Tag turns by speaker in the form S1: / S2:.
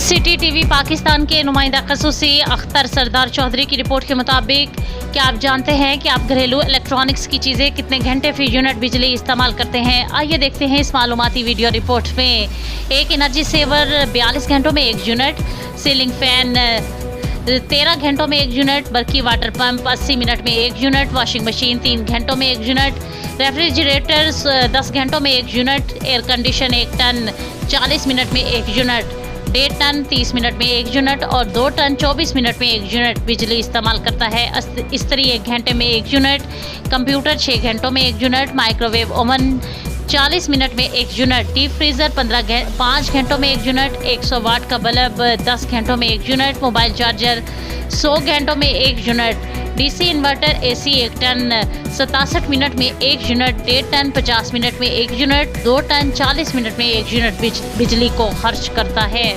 S1: City TV Pakistan के नुमाइंदा खसूसी अख्तर सरदार चौधरी की रिपोर्ट के मुताबिक, क्या आप जानते हैं कि आप घरेलू इलेक्ट्रॉनिक्स की चीज़ें कितने घंटे फी यूनिट बिजली इस्तेमाल करते हैं? आइए देखते हैं इस मालूमाती वीडियो रिपोर्ट में। एक एनर्जी सेवर 42 घंटों में 1 यूनिट, सीलिंग फैन 13 घंटों में 1 यूनिट, बरकी वाटर पंप 80 मिनट में 1 यूनिट, वॉशिंग मशीन 3 घंटों में 1 यूनिट, रेफ्रिजरेटर 10 घंटों में 1 unit, air condition 1 ton 40 minute में 1 यूनिट, 1.5 टन 30 मिनट में 1 यूनिट और 2 टन 24 मिनट में 1 यूनिट बिजली इस्तेमाल करता है। इस्त्री 1 घंटे में 1 यूनिट, कंप्यूटर 6 घंटों में 1 यूनिट, माइक्रोवेव ओवन 40 मिनट में 1 यूनिट, डीप फ्रीज़र 5 घंटों में 1 यूनिट, 100 वाट का बल्ब 10 घंटों में 1 यूनिट, मोबाइल चार्जर 100 घंटों में 1 unit, DC inverter AC 1 ton 67 minute में 1 यूनिट, 1.5 टन 50 मिनट में 1 यूनिट, 2 टन 40 मिनट में 1 यूनिट बिजली को खर्च करता है।